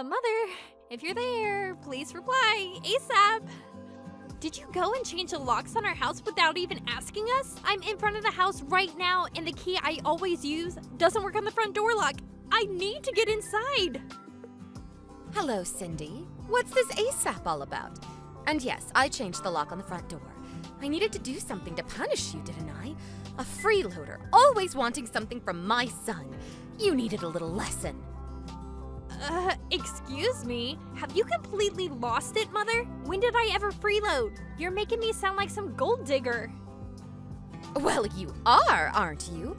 Mother, if you're there, please reply ASAP. Did you go and change the locks on our house without even asking us? I'm in front of the house right now, and the key I always use doesn't work on the front door lock. I need to get inside. Hello, Cindy. What's this ASAP all about? And yes, I changed the lock on the front door. I needed to do something to punish you, didn't I? A freeloader, always wanting something from my son. You needed a little lesson. Excuse me? Have you completely lost it, Mother? When did I ever freeload? You're making me sound like some gold digger. Well, you are, aren't you?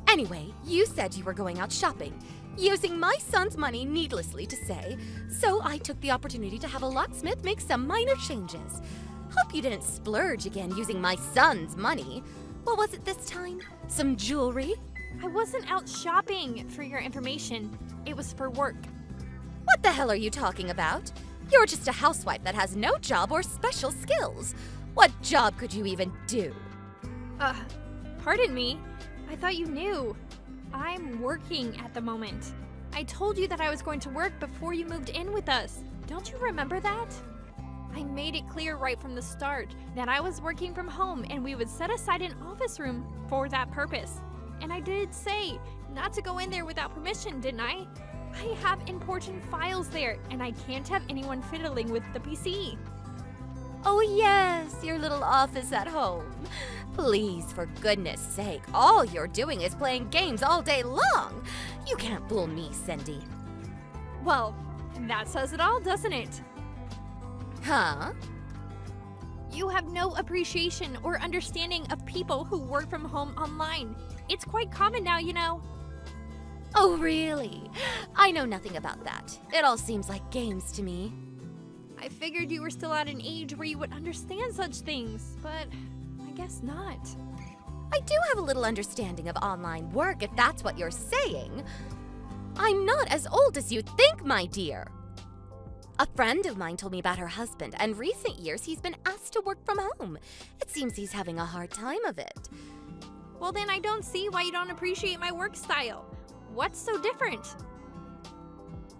Anyway, you said you were going out shopping, using my son's money needlessly to say, so I took the opportunity to have a locksmith make some minor changes. Hope you didn't splurge again using my son's money. What was it this time? Some jewelry? I wasn't out shopping, for your information. It was for work. What the hell are you talking about? You're just a housewife that has no job or special skills. What job could you even do? Pardon me. I thought you knew. I'm working at the moment. I told you that I was going to work before you moved in with us. Don't you remember that? I made it clear right from the start that I was working from home and we would set aside an office room for that purpose. And I did say not to go in there without permission, didn't I? I have important files there, and I can't have anyone fiddling with the PC. Oh yes, your little office at home. Please, for goodness sake, all you're doing is playing games all day long. You can't fool me, Cindy. Well, that says it all, doesn't it? Huh? You have no appreciation or understanding of people who work from home online. It's quite common now, you know. Oh, really? I know nothing about that. It all seems like games to me. I figured you were still at an age where you would understand such things, but I guess not. I do have a little understanding of online work, if that's what you're saying. I'm not as old as you think, my dear. A friend of mine told me about her husband, and recent years he's been asked to work from home. It seems he's having a hard time of it. Well, then I don't see why you don't appreciate my work style. What's so different?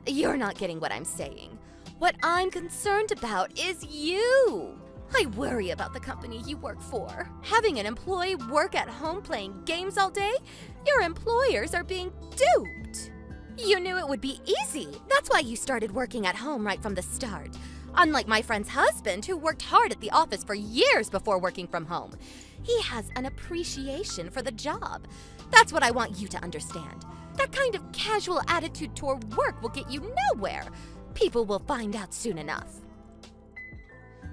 You're not getting what I'm saying. What I'm concerned about is you. I worry about the company you work for. Having an employee work at home playing games all day? Your employers are being duped. You knew it would be easy. That's why you started working at home right from the start. Unlike my friend's husband, who worked hard at the office for years before working from home. He has an appreciation for the job. That's what I want you to understand. That kind of casual attitude toward work will get you nowhere. People will find out soon enough.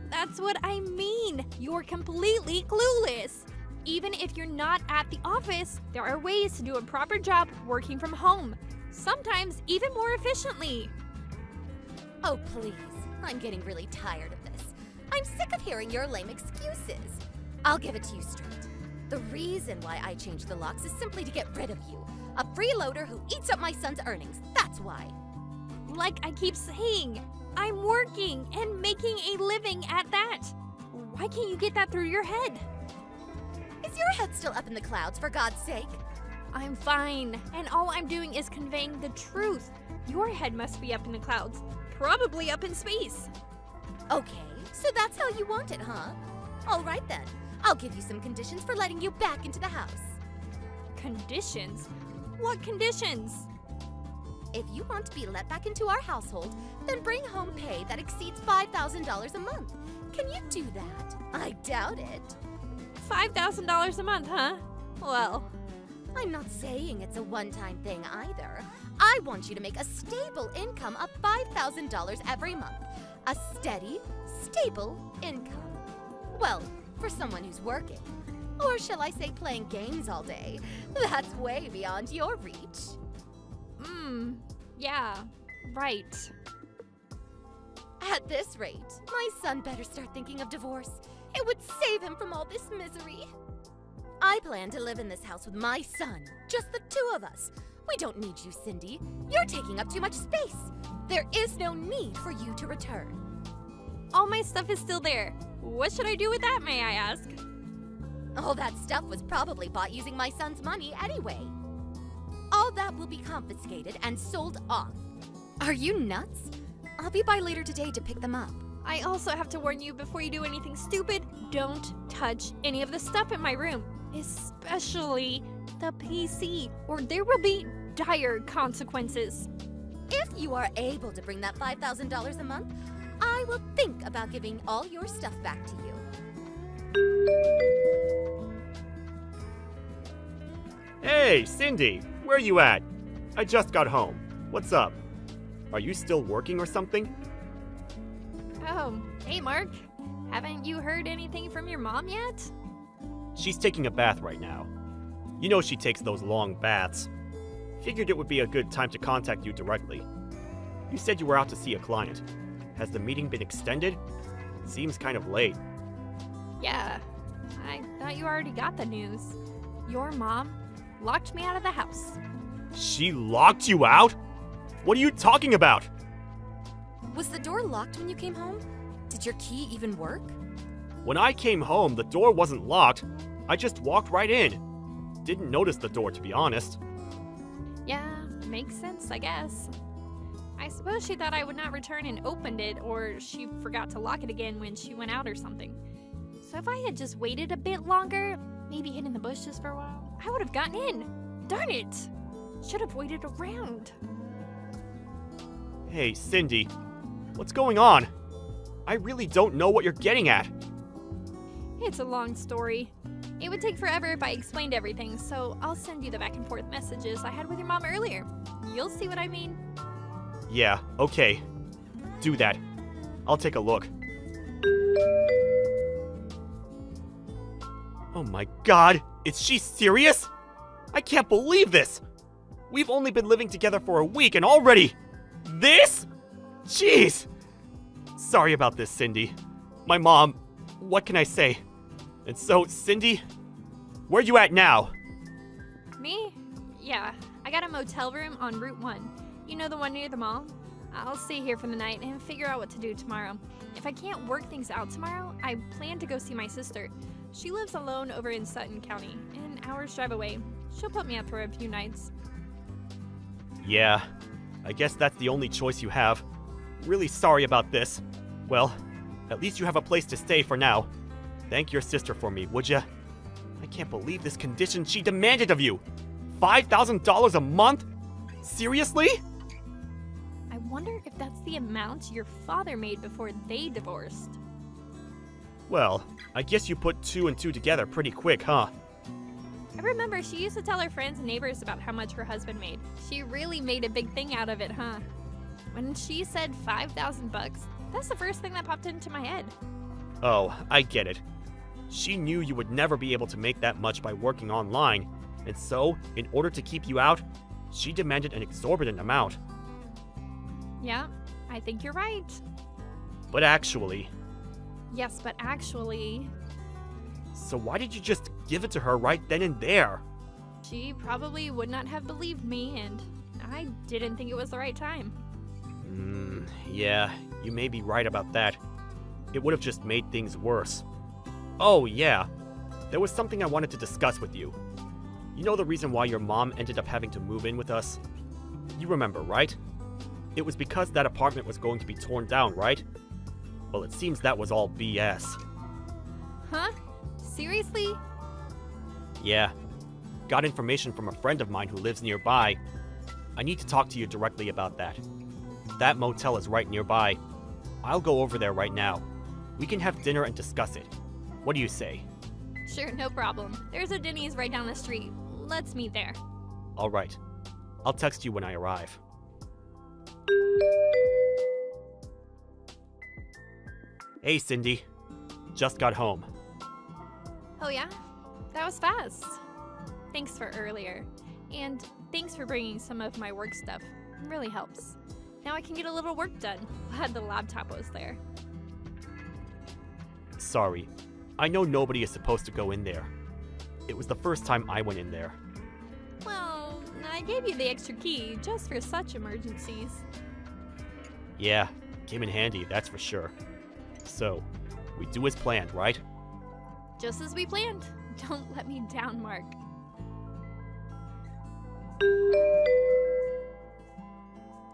That's what I mean. You're completely clueless. Even if you're not at the office, there are ways to do a proper job working from home. Sometimes even more efficiently. Oh, please. I'm getting really tired of this. I'm sick of hearing your lame excuses. I'll give it to you straight. The reason why I changed the locks is simply to get rid of you. A freeloader who eats up my son's earnings. That's why. Like I keep saying, I'm working and making a living at that. Why can't you get that through your head? Is your head still up in the clouds, for God's sake? I'm fine, and all I'm doing is conveying the truth. Your head must be up in the clouds, probably up in space. Okay, so that's how you want it, huh? All right then, I'll give you some conditions for letting you back into the house. Conditions? What conditions? If you want to be let back into our household, then bring home pay that exceeds $5,000 a month. Can you do that? I doubt it. $5,000 a month, huh? Well, I'm not saying it's a one-time thing either. I want you to make a stable income of $5,000 every month. A steady, stable income. Well, for someone who's working. Or shall I say playing games all day? That's way beyond your reach. Yeah, right. At this rate, my son better start thinking of divorce. It would save him from all this misery. I plan to live in this house with my son, just the two of us. We don't need you, Cindy. You're taking up too much space. There is no need for you to return. All my stuff is still there. What should I do with that, may I ask? All that stuff was probably bought using my son's money anyway. All that will be confiscated and sold off. Are you nuts? I'll be by later today to pick them up. I also have to warn you before you do anything stupid, don't touch any of the stuff in my room, especially the PC, or there will be dire consequences. If you are able to bring that $5,000 a month, I will think about giving all your stuff back to you. Hey, Cindy, where are you at? I just got home. What's up? Are you still working or something? Oh, hey Mark. Haven't you heard anything from your mom yet? She's taking a bath right now. You know she takes those long baths. Figured it would be a good time to contact you directly. You said you were out to see a client. Has the meeting been extended? Seems kind of late. Yeah, I thought you already got the news. Your mom locked me out of the house. She locked you out? What are you talking about? Was the door locked when you came home? Did your key even work? When I came home, the door wasn't locked. I just walked right in. Didn't notice the door, to be honest. Yeah, makes sense, I guess. I suppose she thought I would not return and opened it, or she forgot to lock it again when she went out or something. So if I had just waited a bit longer, maybe hid in the bushes for a while, I would have gotten in. Darn it! Should have waited around. Hey, Cindy. What's going on? I really don't know what you're getting at. It's a long story. It would take forever if I explained everything, so I'll send you the back and forth messages I had with your mom earlier. You'll see what I mean. Yeah, okay. Do that. I'll take a look. Oh my god, is she serious? I can't believe this! We've only been living together for a week and already... This? Jeez! Sorry about this, Cindy. My mom... What can I say? And so, Cindy, where you at now? Me? Yeah, I got a motel room on Route 1. You know, the one near the mall? I'll stay here for the night and figure out what to do tomorrow. If I can't work things out tomorrow, I plan to go see my sister. She lives alone over in Sutton County, an hour's drive away. She'll put me up for a few nights. Yeah, I guess that's the only choice you have. Really sorry about this. Well, at least you have a place to stay for now. Thank your sister for me, would ya? I can't believe this condition she demanded of you. $5,000 a month? Seriously? I wonder if that's the amount your father made before they divorced. Well, I guess you put two and two together pretty quick, huh? I remember she used to tell her friends and neighbors about how much her husband made. She really made a big thing out of it, huh? When she said $5,000, that's the first thing that popped into my head. Oh, I get it. She knew you would never be able to make that much by working online, and so, in order to keep you out, she demanded an exorbitant amount. Yeah, I think you're right. But actually... Yes, but actually... So why did you just give it to her right then and there? She probably would not have believed me, and I didn't think it was the right time. Yeah, you may be right about that. It would have just made things worse. Oh, yeah. There was something I wanted to discuss with you. You know the reason why your mom ended up having to move in with us? You remember, right? It was because that apartment was going to be torn down, right? Well, it seems that was all BS. Huh? Seriously? Yeah. Got information from a friend of mine who lives nearby. I need to talk to you directly about that. That motel is right nearby. I'll go over there right now. We can have dinner and discuss it. What do you say? Sure, no problem. There's a Denny's right down the street. Let's meet there. All right. I'll text you when I arrive. Hey, Cindy. Just got home. Oh yeah? That was fast. Thanks for earlier. And thanks for bringing some of my work stuff. It really helps. Now I can get a little work done. Glad the laptop was there. Sorry. I know nobody is supposed to go in there. It was the first time I went in there. Well, I gave you the extra key just for such emergencies. Yeah, came in handy, that's for sure. So, we do as planned, right? Just as we planned. Don't let me down, Mark.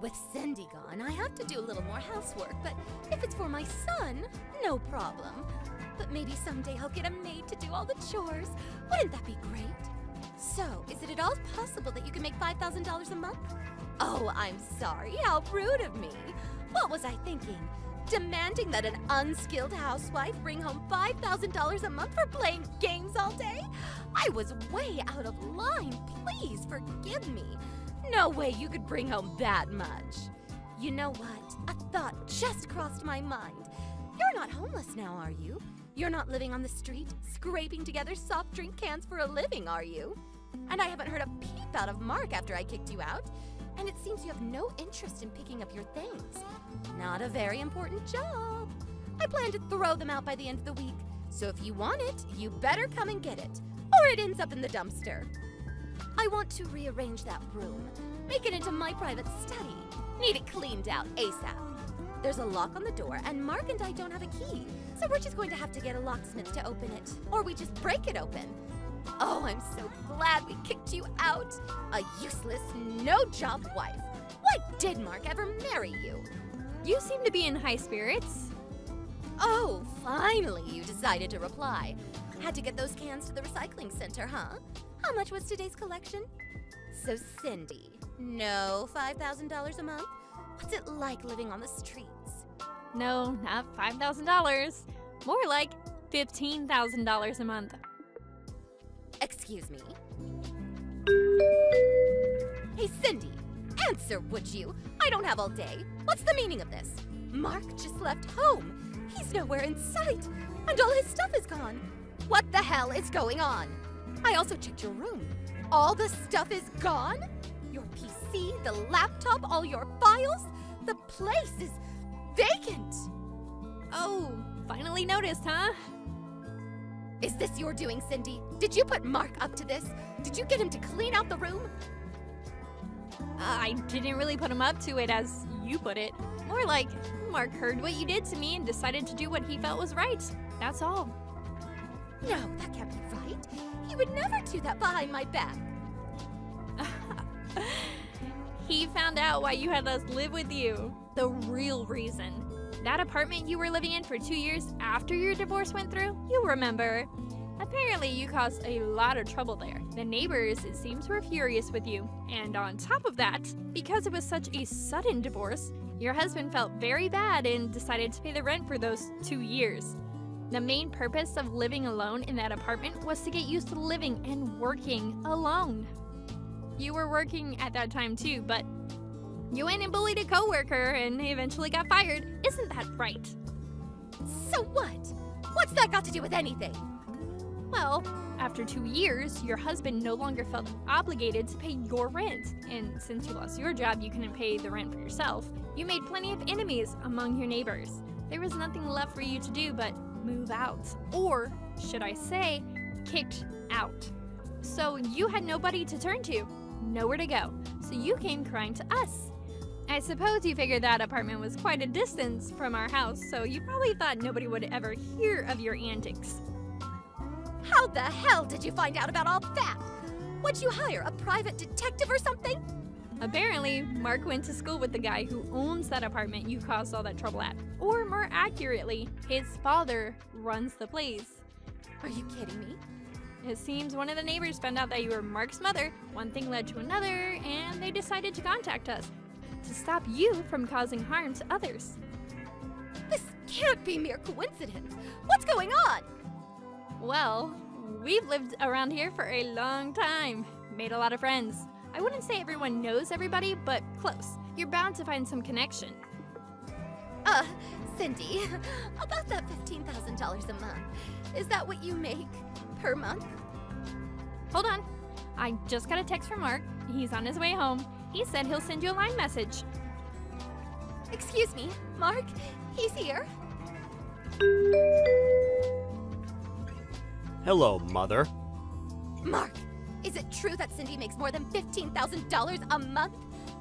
With Cindy gone, I have to do a little more housework, but if it's for my son, no problem. But maybe someday I'll get a maid to do all the chores. Wouldn't that be great? So, is it at all possible that you can make $5,000 a month? Oh, I'm sorry. How rude of me. What was I thinking? Demanding that an unskilled housewife bring home $5,000 a month for playing games all day? I was way out of line. Please forgive me. No way you could bring home that much. You know what? A thought just crossed my mind. You're not homeless now, are you? You're not living on the street, scraping together soft drink cans for a living, are you? And I haven't heard a peep out of Mark after I kicked you out. And it seems you have no interest in picking up your things. Not a very important job. I plan to throw them out by the end of the week. So if you want it, you better come and get it. Or it ends up in the dumpster. I want to rearrange that room. Make it into my private study. Need it cleaned out ASAP. There's a lock on the door, and Mark and I don't have a key. So we're just going to have to get a locksmith to open it. Or we just break it open. Oh, I'm so glad we kicked you out. A useless, no-job wife. Why did Mark ever marry you? You seem to be in high spirits. Oh, finally you decided to reply. Had to get those cans to the recycling center, huh? How much was today's collection? So, Cindy, no $5,000 a month? What's it like living on the streets? No, not $5,000. More like $15,000 a month. Excuse me? Hey, Cindy, answer, would you? I don't have all day. What's the meaning of this? Mark just left home. He's nowhere in sight, and all his stuff is gone. What the hell is going on? I also checked your room. All the stuff is gone? Your PC, the laptop, all your files? The place is vacant. Oh, finally noticed, huh? Is this your doing, Cindy? Did you put Mark up to this? Did you get him to clean out the room? I didn't really put him up to it, as you put it. More like, Mark heard what you did to me and decided to do what he felt was right. That's all. No, that can't be right. He would never do that behind my back. He found out why you had us live with you. The real reason. That apartment you were living in for 2 years after your divorce went through, you remember. Apparently, you caused a lot of trouble there. The neighbors, it seems, were furious with you. And on top of that, because it was such a sudden divorce, your husband felt very bad and decided to pay the rent for those 2 years. The main purpose of living alone in that apartment was to get used to living and working alone. You were working at that time too, but you went and bullied a coworker and eventually got fired. Isn't that right? So what? What's that got to do with anything? Well, after 2 years, your husband no longer felt obligated to pay your rent. And since you lost your job, you couldn't pay the rent for yourself. You made plenty of enemies among your neighbors. There was nothing left for you to do but move out. Or, should I say, kicked out. So you had nobody to turn to, nowhere to go. So you came crying to us. I suppose you figured that apartment was quite a distance from our house, so you probably thought nobody would ever hear of your antics. How the hell did you find out about all that? Would you hire a private detective or something? Apparently, Mark went to school with the guy who owns that apartment you caused all that trouble at. Or more accurately, his father runs the place. Are you kidding me? It seems one of the neighbors found out that you were Mark's mother. One thing led to another, and they decided to contact us to stop you from causing harm to others. This can't be mere coincidence. What's going on? Well, we've lived around here for a long time. Made a lot of friends. I wouldn't say everyone knows everybody, but close. You're bound to find some connection. Cindy, about that $15,000 a month, is that what you make per month? Hold on. I just got a text from Mark. He's on his way home. He said he'll send you a line message. Excuse me, Mark, he's here. Hello, Mother. Mark, is it true that Cindy makes more than $15,000 a month?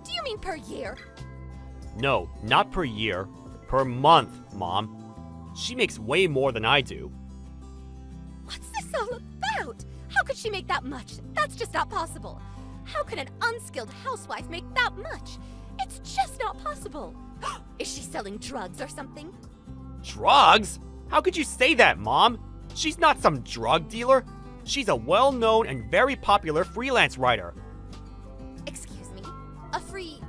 Do you mean per year? No, not per year. Per month, Mom. She makes way more than I do. What's this all about? How could she make that much? That's just not possible. How can an unskilled housewife make that much? It's just not possible. Is she selling drugs or something? Drugs? How could you say that, Mom? She's not some drug dealer. She's a well-known and very popular freelance writer. Excuse me? A free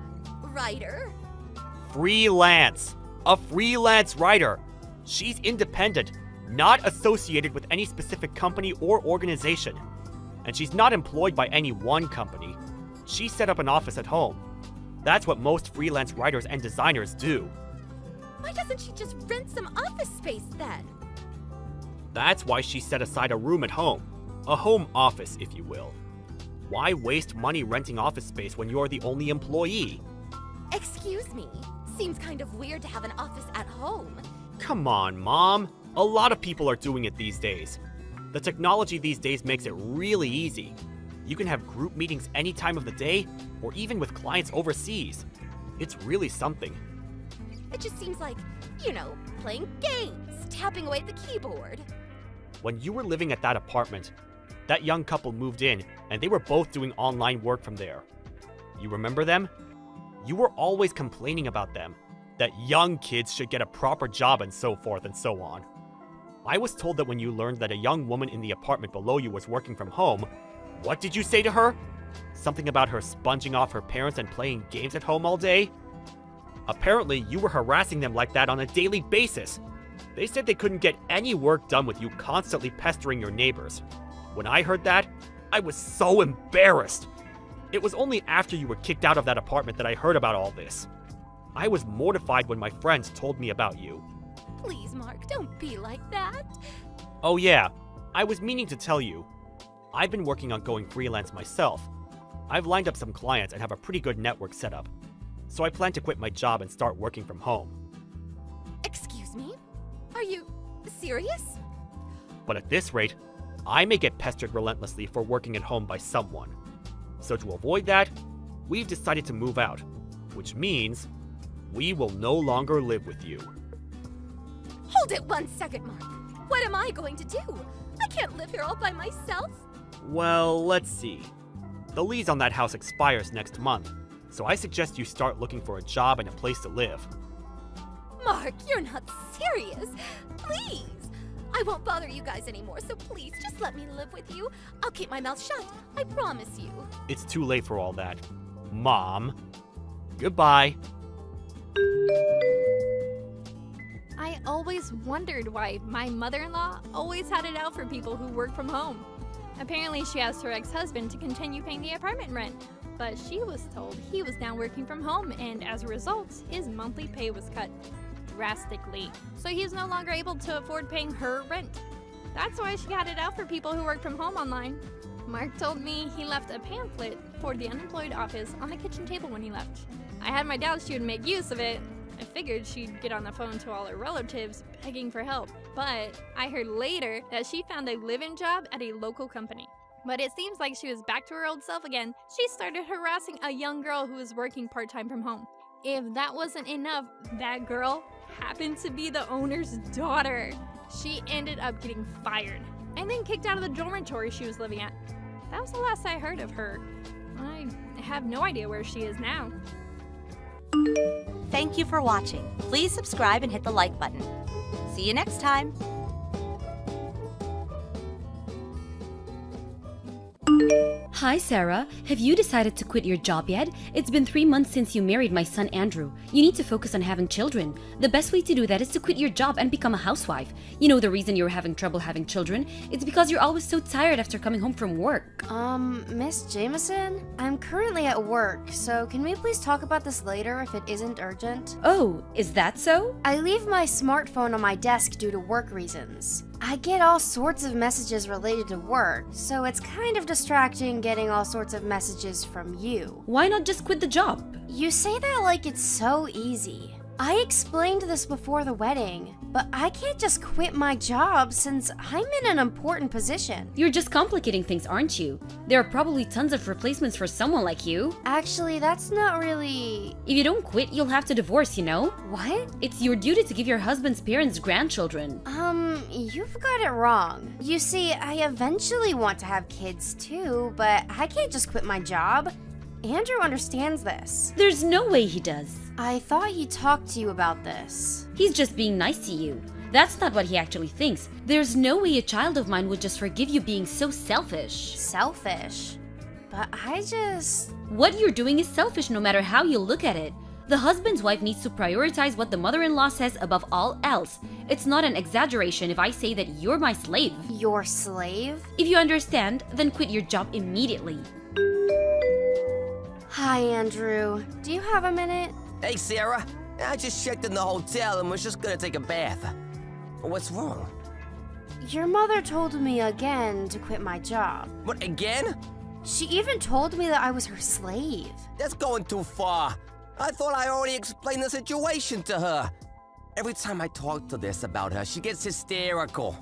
writer? Freelance. A freelance writer. She's independent, not associated with any specific company or organization. And she's not employed by any one company. She set up an office at home. That's what most freelance writers and designers do. Why doesn't she just rent some office space then? That's why she set aside a room at home. A home office, if you will. Why waste money renting office space when you're the only employee? Excuse me? Seems kind of weird to have an office at home. Come on, Mom. A lot of people are doing it these days. The technology these days makes it really easy. You can have group meetings any time of the day, or even with clients overseas. It's really something. It just seems like, playing games, tapping away at the keyboard. When you were living at that apartment, that young couple moved in, and they were both doing online work from there. You remember them? You were always complaining about them, that young kids should get a proper job and so forth and so on. I was told that when you learned that a young woman in the apartment below you was working from home, what did you say to her? Something about her sponging off her parents and playing games at home all day? Apparently, you were harassing them like that on a daily basis. They said they couldn't get any work done with you constantly pestering your neighbors. When I heard that, I was so embarrassed. It was only after you were kicked out of that apartment that I heard about all this. I was mortified when my friends told me about you. Please, Mark, don't be like that. Oh yeah, I was meaning to tell you. I've been working on going freelance myself. I've lined up some clients and have a pretty good network set up. So I plan to quit my job and start working from home. Excuse me? Are you serious? But at this rate, I may get pestered relentlessly for working at home by someone. So to avoid that, we've decided to move out, which means we will no longer live with you. Hold it 1 second, Mark. What am I going to do? I can't live here all by myself. Well, let's see. The lease on that house expires next month, so I suggest you start looking for a job and a place to live. Mark, you're not serious. Please. I won't bother you guys anymore, so please just let me live with you. I'll keep my mouth shut. I promise you. It's too late for all that, Mom. Goodbye. I always wondered why my mother-in-law always had it out for people who work from home. Apparently, she asked her ex-husband to continue paying the apartment rent, but she was told he was now working from home, and as a result, his monthly pay was cut drastically. So he was no longer able to afford paying her rent. That's why she had it out for people who work from home online. Mark told me he left a pamphlet for the unemployed office on the kitchen table when he left. I had my doubts she would make use of it. I figured she'd get on the phone to all her relatives begging for help, but I heard later that she found a live-in job at a local company. But it seems like she was back to her old self again. She started harassing a young girl who was working part-time from home. If that wasn't enough, that girl happened to be the owner's daughter. She ended up getting fired and then kicked out of the dormitory she was living at. That was the last I heard of her. I have no idea where she is now. Thank you for watching. Please subscribe and hit the like button. See you next time. Hi, Sarah. Have you decided to quit your job yet? It's been 3 months since you married my son, Andrew. You need to focus on having children. The best way to do that is to quit your job and become a housewife. You know the reason you're having trouble having children? It's because you're always so tired after coming home from work. Miss Jameson? I'm currently at work, so can we please talk about this later if it isn't urgent? Oh, is that so? I leave my smartphone on my desk due to work reasons. I get all sorts of messages related to work, so it's kind of distracting getting all sorts of messages from you. Why not just quit the job? You say that like it's so easy. I explained this before the wedding, but I can't just quit my job since I'm in an important position. You're just complicating things, aren't you? There are probably tons of replacements for someone like you. Actually, that's not really... If you don't quit, you'll have to divorce, you know? What? It's your duty to give your husband's parents grandchildren. You've got it wrong. You see, I eventually want to have kids too, but I can't just quit my job. Andrew understands this. There's no way he does. I thought he talked to you about this. He's just being nice to you. That's not what he actually thinks. There's no way a child of mine would just forgive you being so selfish. Selfish? But What you're doing is selfish no matter how you look at it. The husband's wife needs to prioritize what the mother-in-law says above all else. It's not an exaggeration if I say that you're my slave. Your slave? If you understand, then quit your job immediately. Hi, Andrew. Do you have a minute? Hey, Sarah. I just checked in the hotel and was just gonna take a bath. What's wrong? Your mother told me again to quit my job. What, again? She even told me that I was her slave. That's going too far. I thought I already explained the situation to her. Every time I talk to this about her, she gets hysterical.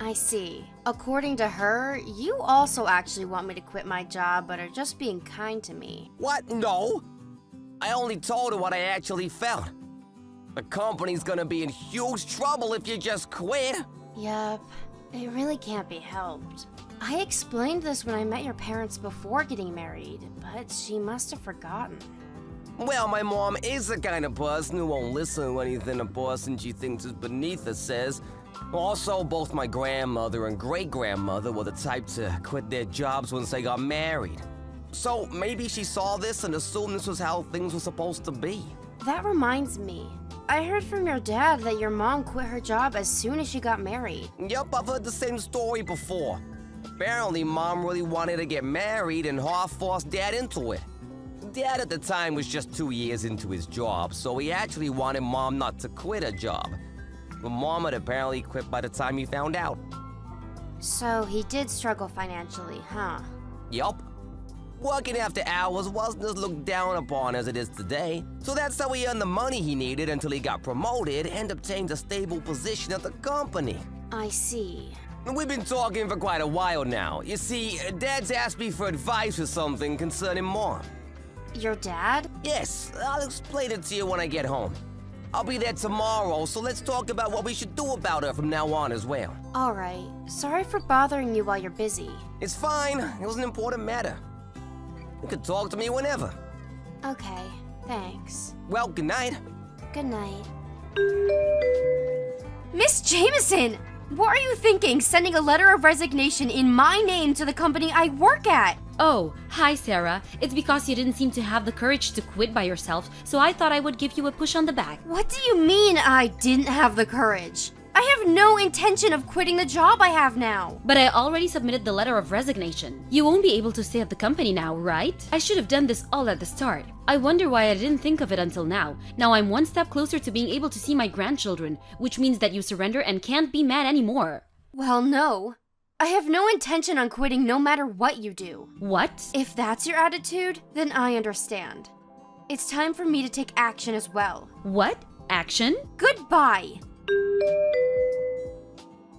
I see. According to her, you also actually want me to quit my job, but are just being kind to me. What? No. I only told her what I actually felt. The company's gonna be in huge trouble if you just quit. Yup, it really can't be helped. I explained this when I met your parents before getting married, but she must have forgotten. Well, my mom is the kind of person who won't listen to anything a person she thinks is beneath her says. Also, both my grandmother and great-grandmother were the type to quit their jobs once they got married. So maybe she saw this and assumed this was how things were supposed to be. That reminds me. I heard from your dad that your mom quit her job as soon as she got married. Yup, I've heard the same story before. Apparently, Mom really wanted to get married and half-forced Dad into it. Dad at the time was just 2 years into his job, so he actually wanted Mom not to quit her job. But Mom had apparently quit by the time he found out. So he did struggle financially, huh? Yup. Working after hours wasn't as looked down upon as it is today, so that's how he earned the money he needed until he got promoted and obtained a stable position at the company. I see. We've been talking for quite a while now. You see, Dad's asked me for advice or something concerning Mom. Your dad? Yes, I'll explain it to you when I get home. I'll be there tomorrow, so let's talk about what we should do about her from now on as well. Alright. Sorry for bothering you while you're busy. It's fine. It was an important matter. You can talk to me whenever. Okay, thanks. Well, good night. Good night. Miss Jameson! What are you thinking, sending a letter of resignation in my name to the company I work at? Oh, hi Sarah. It's because you didn't seem to have the courage to quit by yourself, so I thought I would give you a push on the back. What do you mean I didn't have the courage? I have no intention of quitting the job I have now. But I already submitted the letter of resignation. You won't be able to stay at the company now, right? I should have done this all at the start. I wonder why I didn't think of it until now. Now I'm one step closer to being able to see my grandchildren, which means that you surrender and can't be mad anymore. Well, no. I have no intention on quitting no matter what you do. What? If that's your attitude, then I understand. It's time for me to take action as well. What? Action? Goodbye!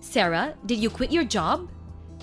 Sarah, did you quit your job?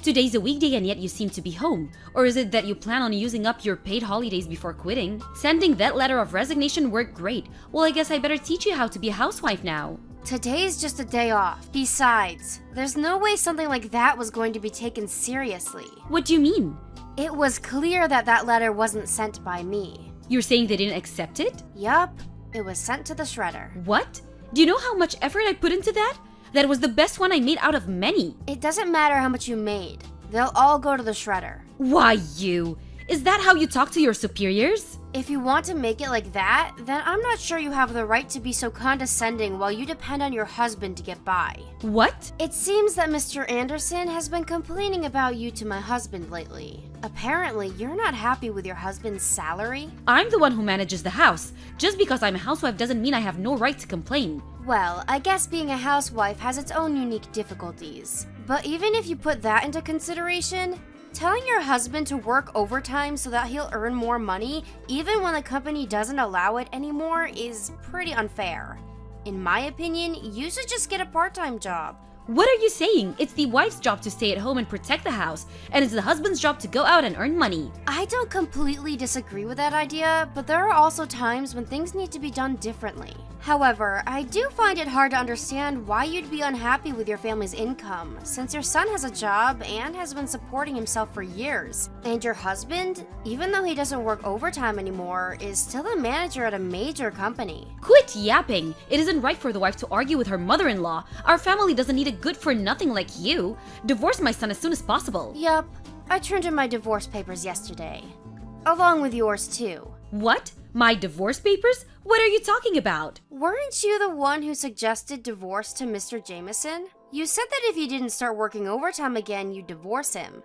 Today's a weekday and yet you seem to be home. Or is it that you plan on using up your paid holidays before quitting? Sending that letter of resignation worked great. Well, I guess I better teach you how to be a housewife now. Today's just a day off. Besides, there's no way something like that was going to be taken seriously. What do you mean? It was clear that that letter wasn't sent by me. You're saying they didn't accept it? Yup, it was sent to the shredder. What? Do you know how much effort I put into that? That was the best one I made out of many. It doesn't matter how much you made. They'll all go to the shredder. Why you? Is that how you talk to your superiors? If you want to make it like that, then I'm not sure you have the right to be so condescending while you depend on your husband to get by. What? It seems that Mr. Anderson has been complaining about you to my husband lately. Apparently, you're not happy with your husband's salary? I'm the one who manages the house. Just because I'm a housewife doesn't mean I have no right to complain. Well, I guess being a housewife has its own unique difficulties. But even if you put that into consideration, telling your husband to work overtime so that he'll earn more money, even when the company doesn't allow it anymore, is pretty unfair. In my opinion, you should just get a part-time job. What are you saying? It's the wife's job to stay at home and protect the house, and it's the husband's job to go out and earn money. I don't completely disagree with that idea, but there are also times when things need to be done differently. However, I do find it hard to understand why you'd be unhappy with your family's income, since your son has a job and has been supporting himself for years. And your husband, even though he doesn't work overtime anymore, is still a manager at a major company. Quit yapping! It isn't right for the wife to argue with her mother-in-law. Our family doesn't need a good-for-nothing like you. Divorce my son as soon as possible. Yup, I turned in my divorce papers yesterday. Along with yours too. What? My divorce papers? What are you talking about? Weren't you the one who suggested divorce to Mr. Jameson? You said that if he didn't start working overtime again, you'd divorce him.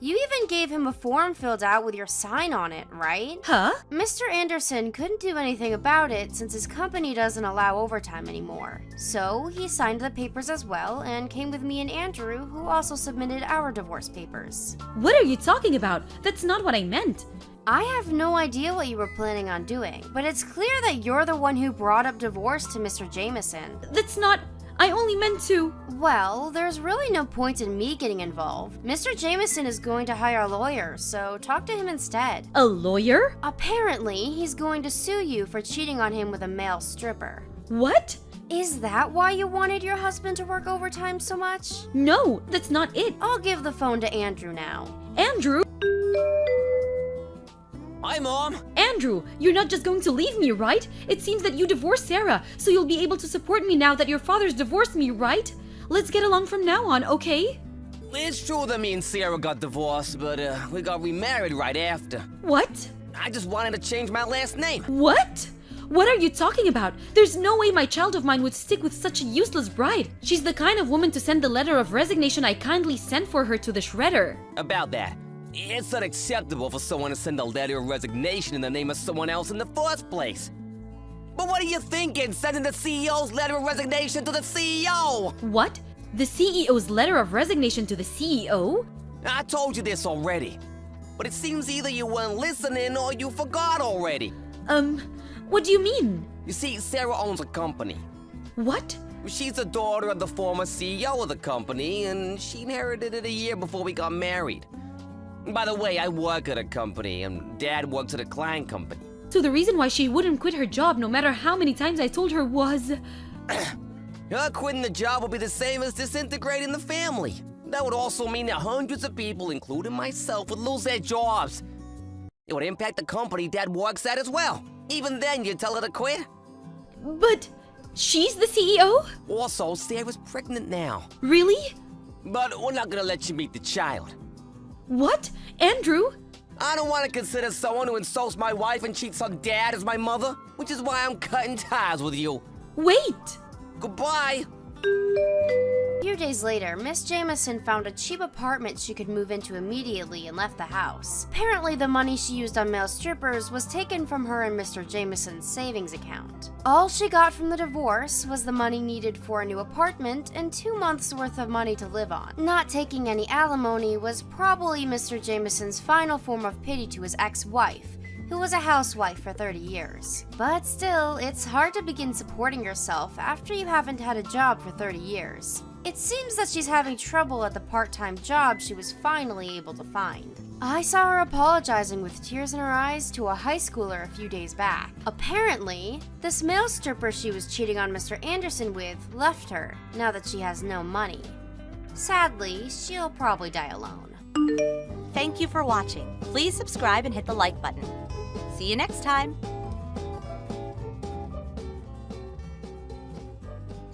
You even gave him a form filled out with your sign on it, right? Huh? Mr. Anderson couldn't do anything about it since his company doesn't allow overtime anymore. So he signed the papers as well and came with me and Andrew, who also submitted our divorce papers. What are you talking about? That's not what I meant. I have no idea what you were planning on doing, but it's clear that you're the one who brought up divorce to Mr. Jameson. That's not... I only meant to... Well, there's really no point in me getting involved. Mr. Jameson is going to hire a lawyer, so talk to him instead. A lawyer? Apparently, he's going to sue you for cheating on him with a male stripper. What? Is that why you wanted your husband to work overtime so much? No, that's not it. I'll give the phone to Andrew now. Andrew? Hi, Mom. Andrew, you're not just going to leave me, right? It seems that you divorced Sarah, so you'll be able to support me now that your father's divorced me, right? Let's get along from now on, okay? It's true that me and Sarah got divorced, but we got remarried right after. What? I just wanted to change my last name. What? What are you talking about? There's no way my child of mine would stick with such a useless bride. She's the kind of woman to send the letter of resignation I kindly sent for her to the shredder. About that. It's unacceptable for someone to send a letter of resignation in the name of someone else in the first place. But what are you thinking, sending the CEO's letter of resignation to the CEO? What? The CEO's letter of resignation to the CEO? I told you this already. But it seems either you weren't listening or you forgot already. What do you mean? You see, Sarah owns a company. What? She's the daughter of the former CEO of the company, and she inherited it a year before we got married. By the way, I work at a company, and Dad works at a client company. So the reason why she wouldn't quit her job, no matter how many times I told her, was... Her quitting the job would be the same as disintegrating the family. That would also mean that hundreds of people, including myself, would lose their jobs. It would impact the company Dad works at as well. Even then, you'd tell her to quit? But she's the CEO? Also, Sarah's pregnant now. Really? But we're not gonna let you meet the child. What? Andrew? I don't want to consider someone who insults my wife and cheats on Dad as my mother, which is why I'm cutting ties with you. Wait! Goodbye! A few days later, Miss Jameson found a cheap apartment she could move into immediately and left the house. Apparently, the money she used on male strippers was taken from her and Mr. Jameson's savings account. All she got from the divorce was the money needed for a new apartment and 2 months' worth of money to live on. Not taking any alimony was probably Mr. Jameson's final form of pity to his ex-wife, who was a housewife for 30 years. But still, it's hard to begin supporting yourself after you haven't had a job for 30 years. It seems that she's having trouble at the part-time job she was finally able to find. I saw her apologizing with tears in her eyes to a high schooler a few days back. Apparently, this male stripper she was cheating on Mr. Anderson with left her, now that she has no money. Sadly, she'll probably die alone. Thank you for watching. Please subscribe and hit the like button. See you next time.